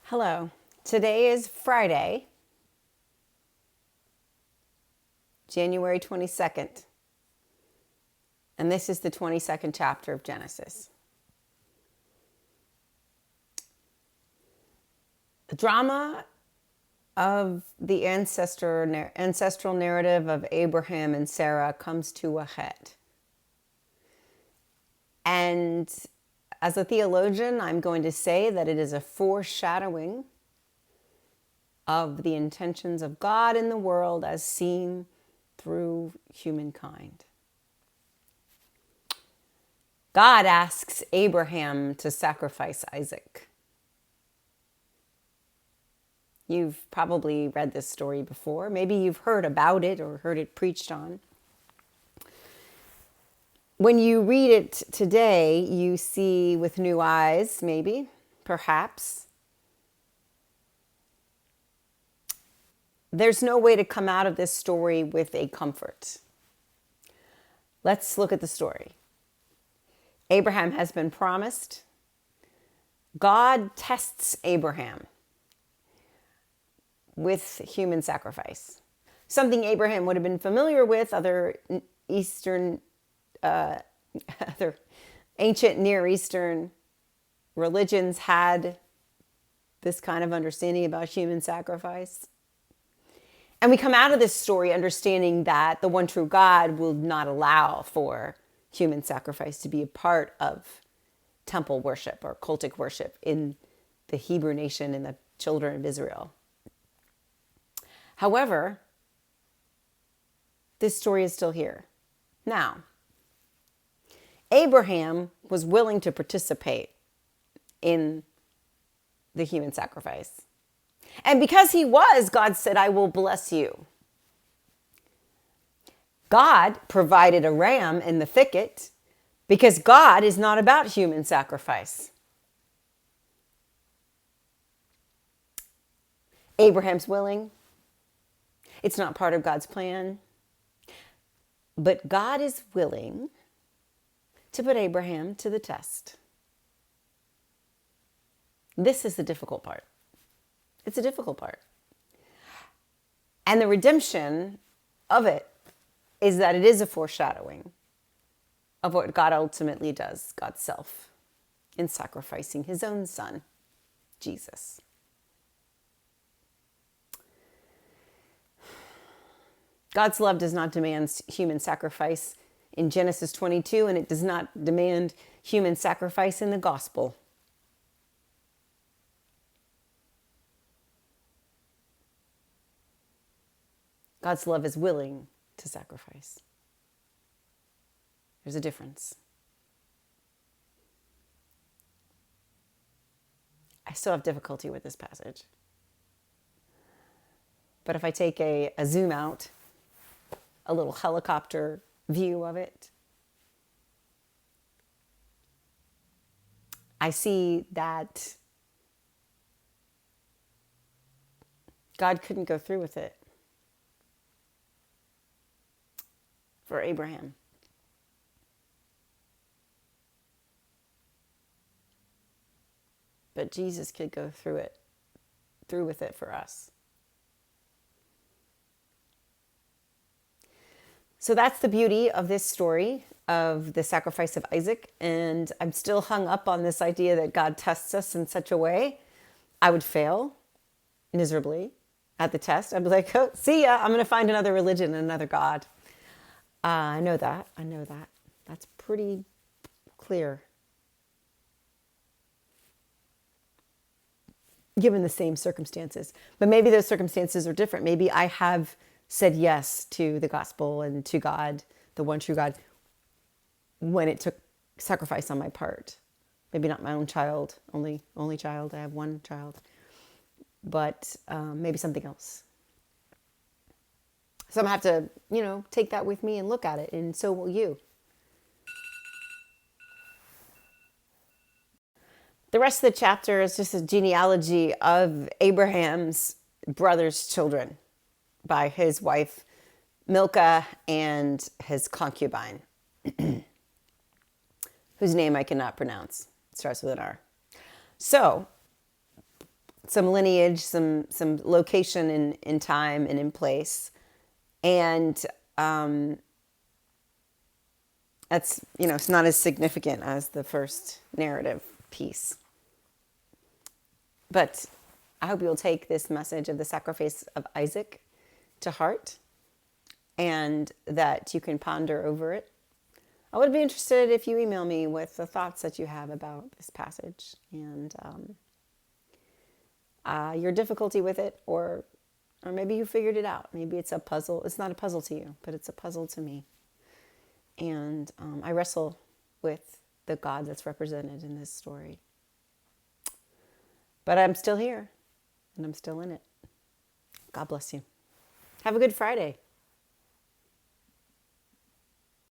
Hello. Today is Friday, January 22nd, and this is the 22nd chapter of Genesis. The drama of the ancestral narrative of Abraham and Sarah comes to a head. And as a theologian, I'm going to say that it is a foreshadowing of the intentions of God in the world as seen through humankind. God asks Abraham to sacrifice Isaac. You've probably read this story before. Maybe you've heard about it or heard it preached on. When you read it today, you see with new eyes, maybe, perhaps. There's no way to come out of this story with a comfort. Let's look at the story. Abraham has been promised. God tests Abraham with human sacrifice. Something Abraham would have been familiar with. Other ancient Near Eastern religions had this kind of understanding about human sacrifice. And we come out of this story understanding that the one true God will not allow for human sacrifice to be a part of temple worship or cultic worship in the Hebrew nation and the children of Israel. However, this story is still here. Now, Abraham was willing to participate in the human sacrifice. And because he was, God said, I will bless you. God provided a ram in the thicket because God is not about human sacrifice. Abraham's willing. It's not part of God's plan. But God is willing to put Abraham to the test. This is the difficult part. It's a difficult part. And the redemption of it is that it is a foreshadowing of what God ultimately does, God's self, in sacrificing his own son, Jesus. God's love does not demand human sacrifice in Genesis 22, and it does not demand human sacrifice in the gospel. God's love is willing to sacrifice. There's a difference. I still have difficulty with this passage. But if I take a zoom out, a little helicopter view of it, I see that God couldn't go through with it for Abraham. But Jesus could go through with it for us. So that's the beauty of this story of the sacrifice of Isaac. And I'm still hung up on this idea that God tests us in such a way I would fail miserably at the test. I'd be like, oh, see ya. I'm going to find another religion and another God. I know that. That's pretty clear. Given the same circumstances. But maybe those circumstances are different. Maybe I have said yes to the gospel and to God, the one true God, when it took sacrifice on my part. Maybe not my own child, only child. I have one child. But maybe something else. So I'm going to have to, take that with me and look at it, and so will you. The rest of the chapter is just a genealogy of Abraham's brother's children by his wife Milcah and his concubine, whose name I cannot pronounce. It starts with an R. So, some lineage, some location in time and in place, and that's, it's not as significant as the first narrative piece. But I hope you'll take this message of the sacrifice of Isaac to heart, and that you can ponder over it. I would be interested if you email me with the thoughts that you have about this passage and your difficulty with it, or maybe you figured it out. Maybe it's a puzzle. It's not a puzzle to you, but it's a puzzle to me. And I wrestle with the God that's represented in this story. But I'm still here, and I'm still in it. God bless you. Have a good Friday.